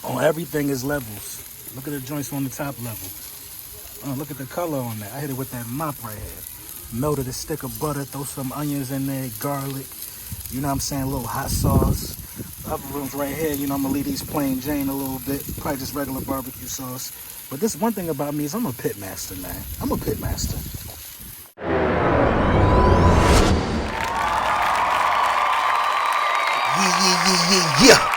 On everything is levels. Look at the joints on the top level. Look at the color on that. I hit it with that mop right here. Melted a stick of butter, throw some onions in there, garlic. You know what I'm saying? A little hot sauce. The upper rooms right here, I'm gonna leave these plain Jane a little bit. Probably just regular barbecue sauce. But this one thing about me is I'm a pit master, man. I'm a pit master. Yeah.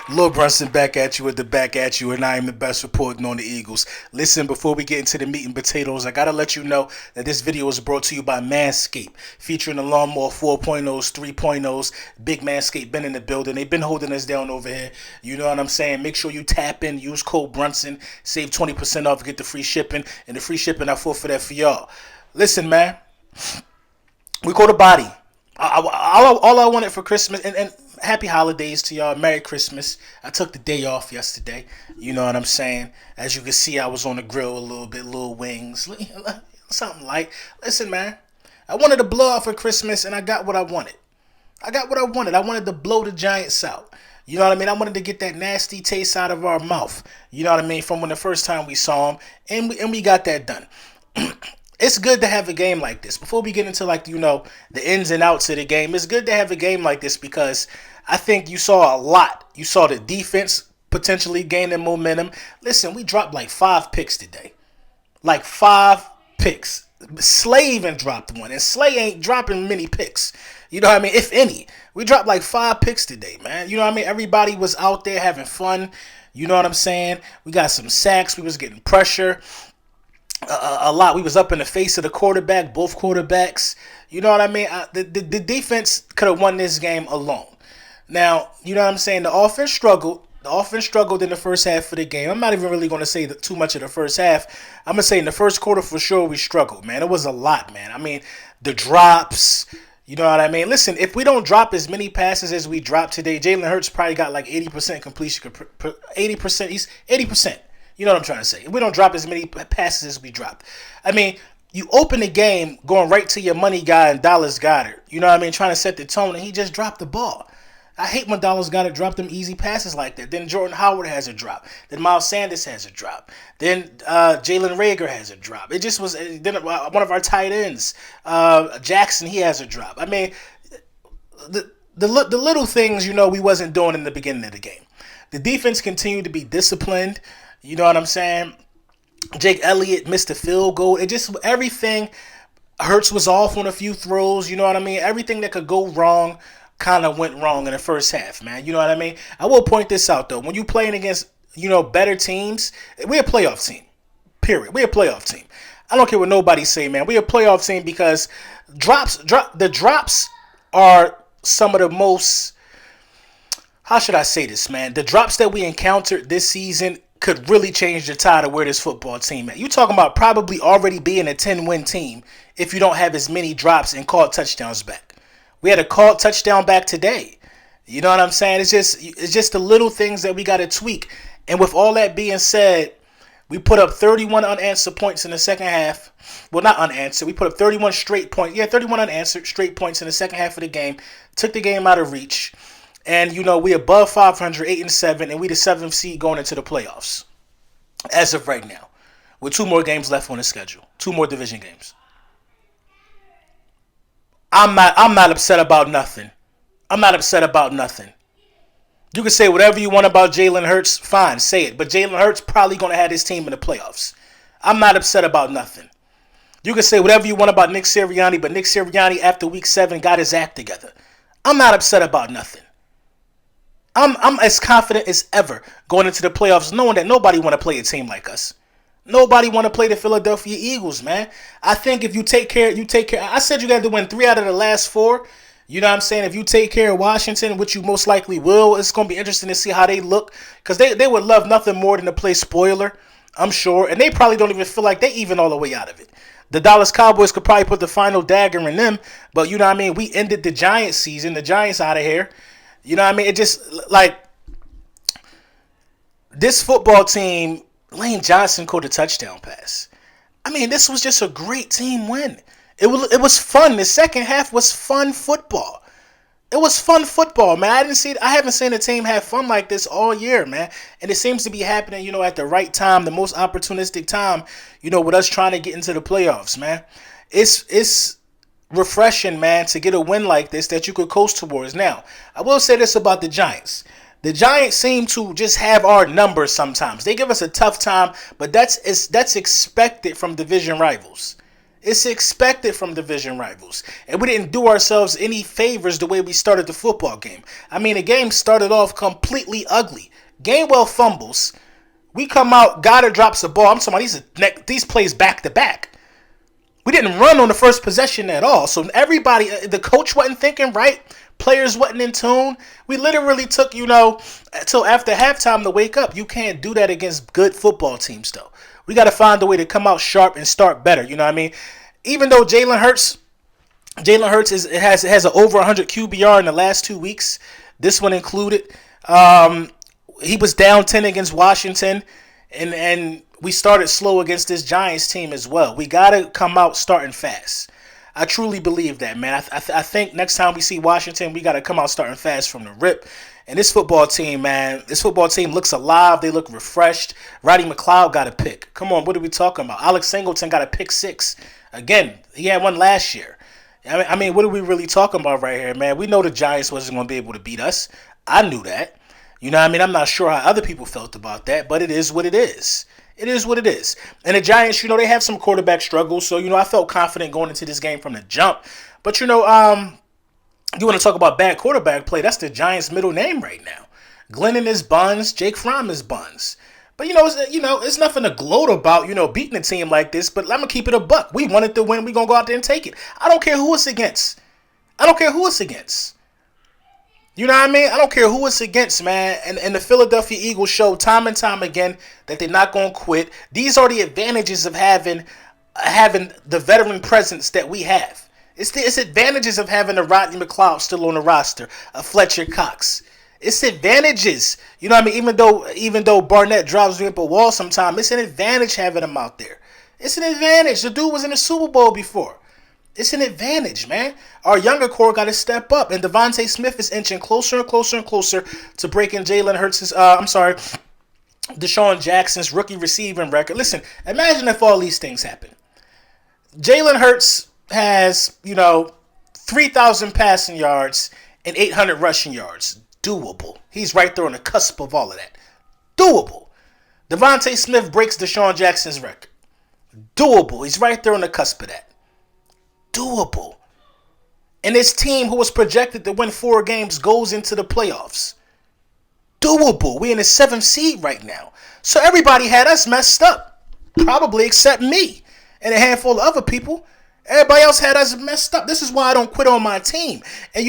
Lil Brunson back at you with the back at you, and I am the best reporting on the Eagles. Listen, before we get into the meat and potatoes, I gotta let you know that this video is brought to you by Manscaped, featuring the Lawnmower 4.0s, 3.0s. Big Manscaped been in the building. They've been holding us down over here. You know what I'm saying? Make sure you tap in, use code Brunson, save 20% off, get the free shipping, and the free shipping I fought for that for y'all. Listen, man, we go to body. All I wanted for Christmas, and happy holidays to y'all. Merry Christmas. I took the day off yesterday. You know what I'm saying? As you can see, I was on the grill a little bit, little wings, something light. Listen, man, I wanted to blow off for Christmas, and I got what I wanted. I wanted to blow the Giants out. You know what I mean? I wanted to get that nasty taste out of our mouth. You know what I mean? From when the first time we saw them, and we got that done. It's good to have a game like this. Before we get into the ins and outs of the game, it's good to have a game like this because I think you saw a lot. You saw the defense potentially gaining momentum. Listen, we dropped like 5 picks today. Like 5 picks. Slay even dropped one, and Slay ain't dropping many picks. You know what I mean? If any. We dropped like 5 picks today, man. You know what I mean? Everybody was out there having fun. You know what I'm saying? We got some sacks. We was getting pressure. A lot. We was up in the face of the quarterback, both quarterbacks. You know what I mean? The defense could have won this game alone. Now, you know what I'm saying? The offense struggled. The offense struggled in the first half of the game. I'm not even really going to say too much of the first half. I'm going to say in the first quarter for sure we struggled, man. It was a lot, man. I mean, the drops, you know what I mean? Listen, if we don't drop as many passes as we dropped today, Jalen Hurts probably got like 80% completion. 80%. He's 80%. You know what I'm trying to say? We don't drop as many passes as we dropped. I mean, you open the game going right to your money guy and Dallas Goedert. You know what I mean? Trying to set the tone, and he just dropped the ball. I hate when Dallas Goedert drop them easy passes like that. Then Jordan Howard has a drop. Then Miles Sanders has a drop. Then Jalen Reagor has a drop. It just was. Then one of our tight ends, Jackson, he has a drop. I mean, the little things, we wasn't doing in the beginning of the game. The defense continued to be disciplined. You know what I'm saying? Jake Elliott missed a field goal. It just, everything, Hurts was off on a few throws. You know what I mean? Everything that could go wrong kind of went wrong in the first half, man. You know what I mean? I will point this out, though. When you playing against, better teams, we're a playoff team. Period. We're a playoff team. I don't care what nobody say, man. We're a playoff team because the drops are some of the most, how should I say this, man? The drops that we encountered this season could really change the tide of where this football team at. You talking about probably already being a 10-win team if you don't have as many drops and called touchdowns back. We had a called touchdown back today. You know what I'm saying? It's just the little things that we got to tweak. And with all that being said, we put up 31 unanswered points in the second half. Well, not unanswered. We put up 31 straight points. Yeah, 31 unanswered straight points in the second half of the game. Took the game out of reach. And, we above 500, 8-7, and we the 7th seed going into the playoffs as of right now, with 2 more games left on the schedule, 2 more division games. I'm not upset about nothing. I'm not upset about nothing. You can say whatever you want about Jalen Hurts, fine, say it. But Jalen Hurts probably going to have his team in the playoffs. I'm not upset about nothing. You can say whatever you want about Nick Sirianni, but Nick Sirianni after week 7 got his act together. I'm not upset about nothing. I'm as confident as ever going into the playoffs, knowing that nobody want to play a team like us. Nobody want to play the Philadelphia Eagles, man. I think if you take care. I said you got to win 3 out of the last 4. You know what I'm saying? If you take care of Washington, which you most likely will, it's going to be interesting to see how they look. Because they would love nothing more than to play spoiler, I'm sure. And they probably don't even feel like they even all the way out of it. The Dallas Cowboys could probably put the final dagger in them. But you know what I mean? We ended the Giants season. The Giants out of here. You know what I mean? It just, like, this football team, Lane Johnson caught a touchdown pass. I mean, this was just a great team win. It was fun. The second half was fun football. It was fun football, man. I haven't seen a team have fun like this all year, man. And it seems to be happening, at the right time, the most opportunistic time, with us trying to get into the playoffs, man. It's refreshing, man, to get a win like this that you could coast towards. Now, I will say this about the Giants. The Giants seem to just have our numbers sometimes. They give us a tough time, but that's expected from division rivals. It's expected from division rivals. And we didn't do ourselves any favors the way we started the football game. I mean, the game started off completely ugly. Gainwell fumbles. We come out, Goddard drops the ball. I'm talking about these plays back to back. We didn't run on the first possession at all. So everybody, the coach wasn't thinking right. Players wasn't in tune. We literally took, until after halftime to wake up. You can't do that against good football teams, though. We got to find a way to come out sharp and start better. You know what I mean? Even though Jalen Hurts has an over 100 QBR in the last 2 weeks, this one included. He was down 10 against Washington, and we started slow against this Giants team as well. We got to come out starting fast. I truly believe that, man. I think next time we see Washington, we got to come out starting fast from the rip. And this football team, man, looks alive. They look refreshed. Roddy McLeod got a pick. Come on, what are we talking about? Alex Singleton got a pick 6. Again, he had one last year. I mean, what are we really talking about right here, man? We know the Giants wasn't going to be able to beat us. I knew that. You know what I mean? I'm not sure how other people felt about that, but it is what it is. It is what it is. And the Giants, they have some quarterback struggles. So, I felt confident going into this game from the jump. But, you want to talk about bad quarterback play, that's the Giants' middle name right now. Glennon is Buns, Jake Fromm is Buns. But, it's nothing to gloat about, beating a team like this. But I'm going to keep it a buck. We wanted to win. We're going to go out there and take it. I don't care who it's against. You know what I mean? I don't care who it's against, man. And the Philadelphia Eagles show time and time again that they're not going to quit. These are the advantages of having the veteran presence that we have. It's advantages of having a Rodney McLeod still on the roster, a Fletcher Cox. It's advantages. You know what I mean? Even though Barnett drives me up a wall sometime, it's an advantage having him out there. It's an advantage. The dude was in the Super Bowl before. It's an advantage, man. Our younger core got to step up, and Devontae Smith is inching closer and closer and closer to breaking Deshaun Jackson's rookie receiving record. Listen, imagine if all these things happen. Jalen Hurts has, 3,000 passing yards and 800 rushing yards. Doable. He's right there on the cusp of all of that. Doable. Devontae Smith breaks Deshaun Jackson's record. Doable. He's right there on the cusp of that. Doable. And this team who was projected to win 4 games goes into the playoffs. Doable. We're in the 7th seed right now. So everybody had us messed up. Probably except me and a handful of other people. Everybody else had us messed up. This is why I don't quit on my team. And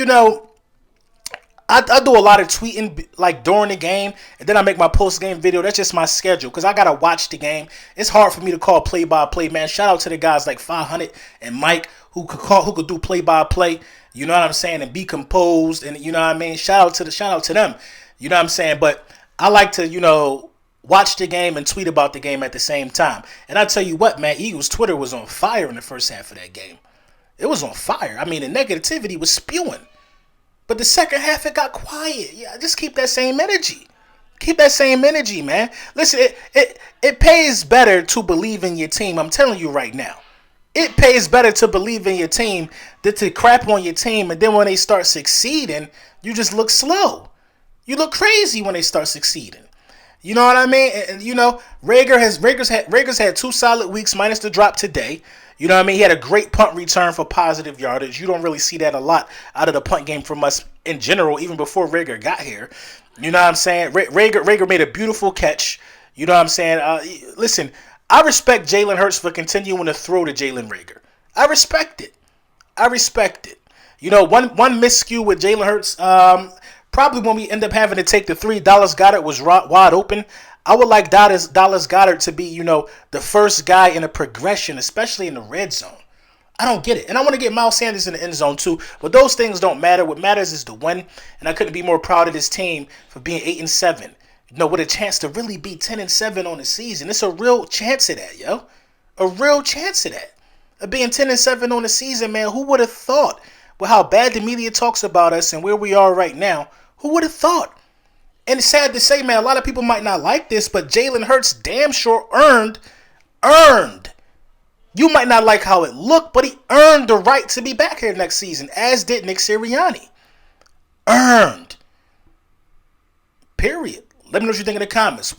I do a lot of tweeting like during the game, and then I make my post-game video. That's just my schedule because I got to watch the game. It's hard for me to call play-by-play, man. Shout out to the guys like 500 and Mike who could do play-by-play, you know what I'm saying, and be composed, and you know what I mean? Shout out to them, you know what I'm saying? But I like to, watch the game and tweet about the game at the same time. And I tell you what, man, Eagles Twitter was on fire in the first half of that game. It was on fire. I mean, the negativity was spewing. But the second half, it got quiet. Yeah, just keep that same energy. Keep that same energy, man. Listen, it pays better to believe in your team. I'm telling you right now. It pays better to believe in your team than to crap on your team. And then when they start succeeding, you just look slow. You look crazy when they start succeeding. You know what I mean? And Rager's had 2 solid weeks minus the drop today. You know what I mean? He had a great punt return for positive yardage. You don't really see that a lot out of the punt game from us in general, even before Rager got here. You know what I'm saying? Rager made a beautiful catch. You know what I'm saying? Listen, I respect Jalen Hurts for continuing to throw to Jalen Rager. I respect it. One miscue with Jalen Hurts, probably when we end up having to take the 3, Dallas Goedert was wide open. I would like Dallas Goedert to be, the first guy in a progression, especially in the red zone. I don't get it. And I want to get Miles Sanders in the end zone too. But those things don't matter. What matters is the win. And I couldn't be more proud of this team for being 8-7. With a chance to really be 10-7 on the season. It's a real chance of that, yo. A real chance of that. Of being 10-7 on the season, man. Who would have thought? with how bad the media talks about us and where we are right now, who would have thought? And it's sad to say, man, a lot of people might not like this, but Jalen Hurts damn sure earned. You might not like how it looked, but he earned the right to be back here next season, as did Nick Sirianni. Earned. Period. Let me know what you think in the comments.